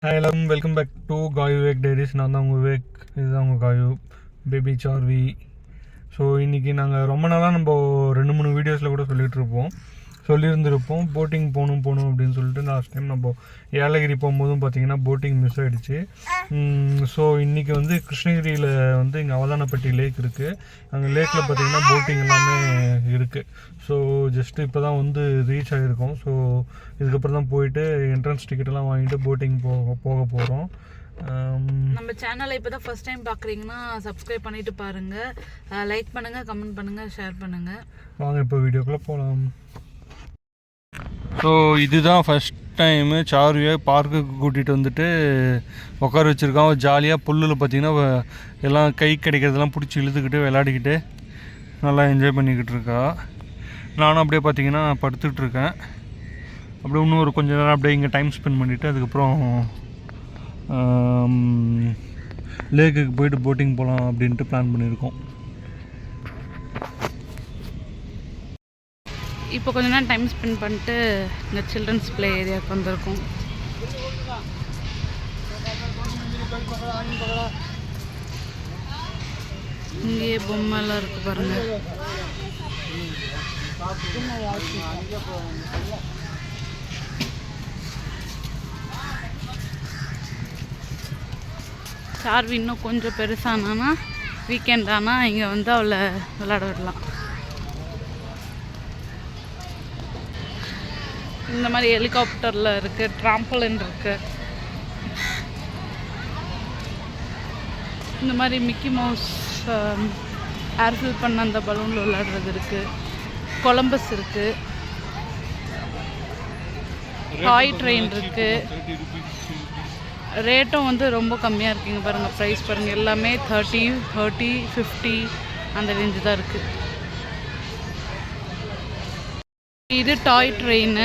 Hi, hello, welcome back to Gayu Vivek Diaries. நான் தான் உங்கள் விவேக், இதுதான் உங்கள் காயு பேபி சார்வி. ஸோ இன்றைக்கி நாங்கள் ரொம்ப நாளாக நம்ம 2-3 வீடியோஸில் கூட சொல்லியிருந்திருப்போம் போட்டிங் போகணும் அப்படின்னு சொல்லிட்டு. லாஸ்ட் டைம் நம்ம ஏலகிரி போகும்போதும் பார்த்திங்கன்னா போட்டிங் மிஸ் ஆகிடுச்சு. ஸோ இன்றைக்கி வந்து கிருஷ்ணகிரியில் வந்து இங்கே அவதானப்பட்டி லேக் இருக்குது. அங்கே லேக்கில் பார்த்திங்கன்னா போட்டிங் எல்லாமே இருக்குது. ஸோ ஜஸ்ட்டு இப்போ தான் வந்து ரீச் ஆகிருக்கோம். ஸோ இதுக்கப்புறம் தான் போயிட்டு என்ட்ரன்ஸ் டிக்கெட்டெல்லாம் வாங்கிட்டு போட்டிங் போக போகிறோம். நம்ம சேனலை இப்போ தான் ஃபர்ஸ்ட் டைம் பார்க்குறீங்கன்னா சப்ஸ்கிரைப் பண்ணிவிட்டு பாருங்கள், லைக் பண்ணுங்கள், கமெண்ட் பண்ணுங்கள், ஷேர் பண்ணுங்கள். வாங்க இப்போ வீடியோக்குள்ளே போகலாம். ஸோ இதுதான் ஃபஸ்ட் டைமு சார்வியை பார்க்குக்கு கூட்டிகிட்டு வந்துட்டு உட்கார வச்சுருக்கான். ஜாலியாக புல்லில் பார்த்திங்கன்னா எல்லாம் கை கிடைக்கிறதெல்லாம் பிடிச்சி இழுத்துக்கிட்டு விளையாடிக்கிட்டு நல்லா என்ஜாய் பண்ணிக்கிட்டு இருக்கா. நானும் அப்படியே பார்த்திங்கன்னா படுத்துக்கிட்டுருக்கேன். அப்படியே இன்னும் ஒரு கொஞ்சம் நேரம் அப்படியே இங்கே டைம் ஸ்பெண்ட் பண்ணிவிட்டு அதுக்கப்புறம் லேக்குக்கு போயிட்டு போட்டிங் போகலாம் அப்படின்ட்டு பிளான் பண்ணியிருக்கோம். இப்போ கொஞ்ச நேரம் டைம் ஸ்பெண்ட் பண்ணிட்டு இந்த சில்ட்ரன்ஸ் ப்ளே ஏரியாவுக்கு வந்திருக்கோம். இங்கேயே பொம்மைலாம் இருக்குது பாருங்கள். சார்வி இன்னும் கொஞ்சம் பெருசானா வீக்கெண்ட் ஆனால் இங்கே வந்து அவளை விளையாட விடலாம். இந்த மாதிரி ஹெலிகாப்டரில் இருக்குது, ட்ராம்பலின் இருக்குது, இந்த மாதிரி மிக்கி மவுஸ் ஏர்ஃபில் பண்ண அந்த பலூனில் விளையாடுறது இருக்குது, கொலம்பஸ் இருக்குது, டாய் ட்ரெயின் இருக்குது. ரேட்டும் வந்து ரொம்ப கம்மியாக இருக்குங்க பாருங்கள். ப்ரைஸ் பாருங்கள், எல்லாமே 30, 50 அந்த ரேஞ்சு தான் இருக்குது. இது டாய் ட்ரெயின்.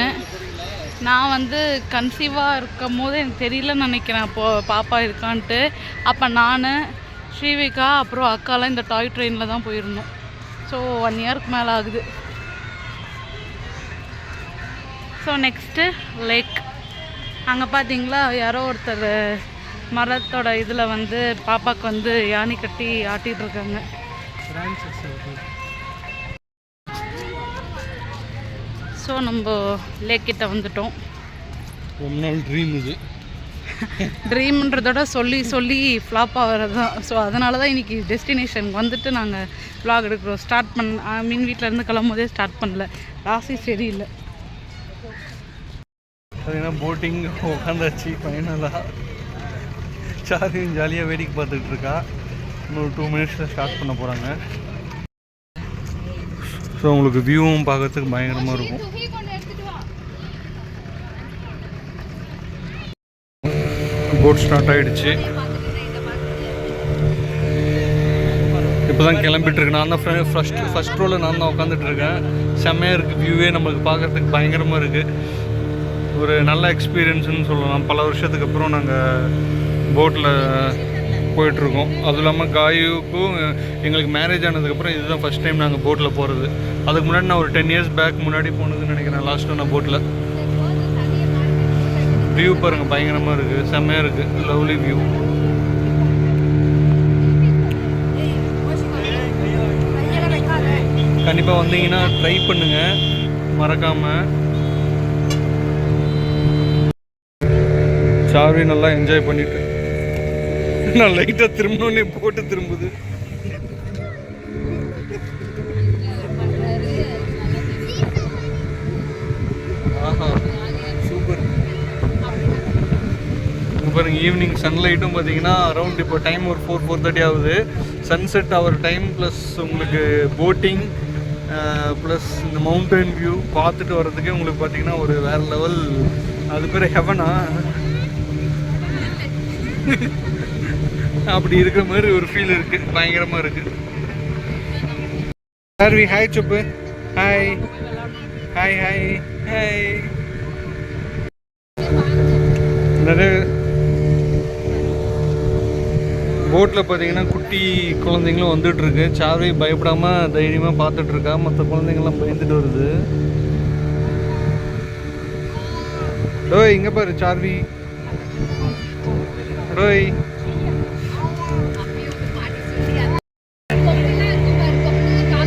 நான் வந்து கன்சீவாக இருக்கும் போது எனக்கு தெரியலன்னு நினைக்கிறேன் அப்போது பாப்பா இருக்கான்ட்டு. அப்போ நான், ஸ்ரீவிகா, அப்புறம் அக்காலாம் இந்த டாய் ட்ரெயினில் தான் போயிருந்தோம். ஸோ 1 இயருக்கு மேலே ஆகுது. So next lake. அங்கே பார்த்தீங்களா யாரோ ஒருத்தர் மரத்தோட இதில் வந்து பாப்பாவுக்கு வந்து யானை கட்டி ஆட்டிகிட்டு இருக்காங்க. ஸோ நம்ம லேக் கிட்ட வந்துட்டோம். ரொம்ப நாள் ட்ரீம் இது. ட்ரீம்ன்றதோட சொல்லி ஃப்ளாப் ஆகிறது தான். ஸோ அதனால தான் இன்றைக்கி டெஸ்டினேஷனுக்கு வந்துட்டு நாங்கள் வ்ளாக் எடுக்கிறோம். வீட்டிலேருந்து கிளம்பும் போதே ஸ்டார்ட் பண்ணல, ராசி சரியில்லை. பார்த்தீங்கன்னா போட்டிங் உட்காந்தாச்சு ஃபைனலாக. சார்வியும் ஜாலியாக வேடிக்கை பார்த்துக்கிட்டு இருக்கா. இன்னொரு 2 மினிட்ஸில் ஸ்டார்ட் பண்ண போகிறாங்க. ஸோ உங்களுக்கு வியூவும் பார்க்கறதுக்கு பயங்கரமாக இருக்கும். போட் ஸ்டார்ட் ஆகிடுச்சு. இப்போ தான் கிளம்பிட்டுருக்கு. நான் தான் ஃபஸ்ட் ரோவில் நான் தான் உட்காந்துட்ருக்கேன். செம்மையாக இருக்குது, வியூவே நம்மளுக்கு பார்க்குறதுக்கு பயங்கரமாக இருக்குது. ஒரு நல்ல எக்ஸ்பீரியன்ஸுன்னு சொல்லலாம். பல வருஷத்துக்கு அப்புறம் நாங்கள் போட்டில் போயிட்டுருக்கோம். அதுவும் இல்லாமல் காயுக்கும் எங்களுக்கு மேரேஜ் ஆனதுக்கப்புறம் இதுதான் ஃபஸ்ட் டைம் நாங்கள் போட்டில் போகிறது. அதுக்கு முன்னாடி நான் ஒரு 10 இயர்ஸ் பேக் முன்னாடி போனதுன்னு நினைக்கிறேன் லாஸ்ட்டு நான் போட்டில். வியூ பாருங்கள், பயங்கரமாக இருக்குது, செம்மையாக இருக்குது, லவ்லி வியூ. கண்டிப்பாக வந்தீங்கன்னா ட்ரை பண்ணுங்கள் மறக்காமல். சார்வி நல்லா என்ஜாய் பண்ணிட்டு நான் லைட்டாக திரும்பினோடனே போட்டு திரும்புது. ஆஹா சூப்பர். பாருங்க, ஈவினிங் சன்லைட்டும் பார்த்தீங்கன்னா அரௌண்ட் இப்போ டைம் ஒரு 4-4:30 ஆகுது. சன்செட் ஆகிற டைம் ப்ளஸ் உங்களுக்கு போட்டிங் ப்ளஸ் இந்த மவுண்டன் வியூ பார்த்துட்டு வர்றதுக்கே உங்களுக்கு பார்த்தீங்கன்னா ஒரு வேறு லெவல். அது பேர் ஹெவனா அப்படி இருக்கிற மாதிரி ஒரு ஃபீல் இருக்குது, பயங்கரமாக இருக்குது. Saarvi hi Subbu. Hi hi hi hi. நிறைய போட்டில் பார்த்தீங்கன்னா குட்டி குழந்தைங்களும் வந்துட்டுருக்கு. சார்வி பயப்படாமல் தைரியமாக பார்த்துட்ருக்கா. மற்ற குழந்தைங்கள்லாம் பயந்துட்டு வருது. ஓ இங்கே பாரு சார்வி. டோய்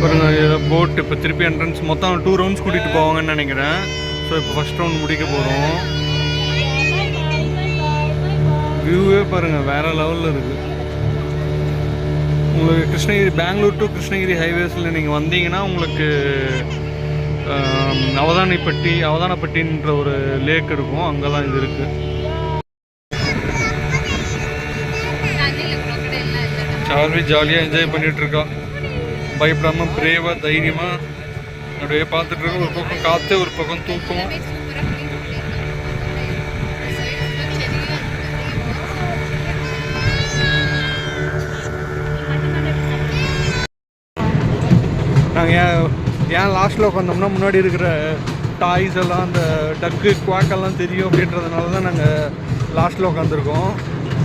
பாருங்க போட் இப்போ திருப்பி என்ட்ரன்ஸ் மொத்தம் 2 ரவுண்ட்ஸ் கூட்டிகிட்டு போவாங்கன்னு நினைக்கிறேன். ஸோ இப்போ ஃபஸ்ட் ரவுண்ட் முடிக்க போகிறோம். வியூவே பாருங்கள் வேறு லெவலில் இருக்குது. உங்களுக்கு கிருஷ்ணகிரி பெங்களூர் டு கிருஷ்ணகிரி ஹைவேஸில் நீங்கள் வந்தீங்கன்னா உங்களுக்கு அவதானப்பட்டின்ற ஒரு லேக் இருக்கும், அங்கே தான் இது இருக்குது. சார்வி ஜாலியாக என்ஜாய் பண்ணிகிட்ருக்கா, பயப்படாமல் பிரேவாக தைரியமாக அப்படியே பார்த்துட்ருக்கோம். ஒரு பக்கம் காற்று, ஒரு பக்கம் தூக்கம். நாங்கள் ஏன் லாஸ்ட்டில் உட்காந்தோம்னா முன்னாடி இருக்கிற டாய்ஸ் எல்லாம் அந்த டக்கு குவாக்கெல்லாம் தெரியும் அப்படின்றதுனால தான் நாங்கள் லாஸ்ட்டில் உட்காந்துருக்கோம்.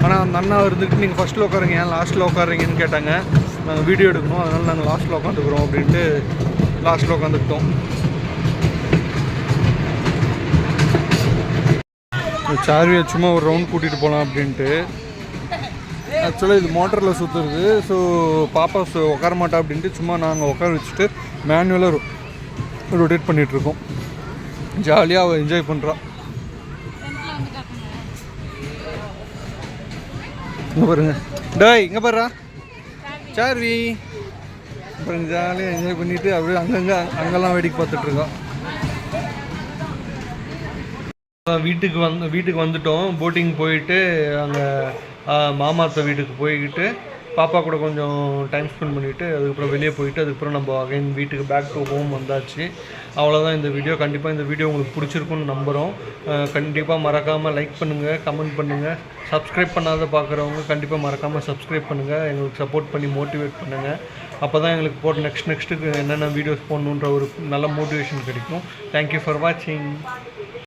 ஆனால் அந்த அண்ணா இருந்துட்டு நீங்கள் ஃபஸ்ட்டில் உட்காருங்க, ஏன் லாஸ்ட்டில் உட்காருங்கன்னு கேட்டாங்க. நாங்கள் வீடியோ எடுக்கணும், அதனால் நாங்கள் லாஸ்ட்டில் உட்காந்துக்கிறோம் அப்படின்ட்டு லாஸ்ட்டில் உட்காந்துக்கிட்டோம். சார்வியை சும்மா ஒரு ரவுண்ட் கூட்டிகிட்டு போகலாம் அப்படின்ட்டு. ஆக்சுவலாக இது மோட்டரில் சுற்றுறது. ஸோ பாப்பா உட்கார மாட்டா அப்படின்ட்டு சும்மா நாங்கள் உட்கார வச்சுட்டு மேனுவலாக ரொட்டேட் பண்ணிகிட்ருக்கோம். ஜாலியாக அவள் என்ஜாய் பண்ணுறா. இங்கே பாருங்க, டேய் இங்கே பாருறா சார்வி பாருங்க, ஜாலியாக என்ஜாய் பண்ணிவிட்டு அப்படியே அங்கெல்லாம் வேடிக்கை பார்த்துட்ருக்கா. வீட்டுக்கு வந்துட்டோம். போட்டிங் போயிட்டு அங்கே மாமாத்த வீட்டுக்கு போய்கிட்டு பாப்பா கூட கொஞ்சம் டைம் ஸ்பெண்ட் பண்ணிவிட்டு அதுக்கப்புறம் வெளியே போயிட்டு அதுக்கப்புறம் நம்ம அகைன் வீட்டுக்கு பேக் டு ஹோம் வந்தாச்சு. அவ்வளோதான் இந்த வீடியோ. கண்டிப்பாக இந்த வீடியோ உங்களுக்கு பிடிச்சிருக்குன்னு நம்புகிறோம். கண்டிப்பாக மறக்காமல் லைக் பண்ணுங்கள், கமெண்ட் பண்ணுங்கள். சப்ஸ்கிரைப் பண்ணாத பார்க்குறவங்க கண்டிப்பாக மறக்காமல் சப்ஸ்கிரைப் பண்ணுங்கள். எங்களுக்கு சப்போர்ட் பண்ணி மோட்டிவேட் பண்ணுங்கள். அப்போ தான் எங்களுக்கு போட்டு நெக்ஸ்ட்டுக்கு என்னென்ன வீடியோஸ் போடணுன்ற ஒரு நல்ல மோட்டிவேஷன் கிடைக்கும். தேங்க்யூ ஃபார் வாட்சிங்.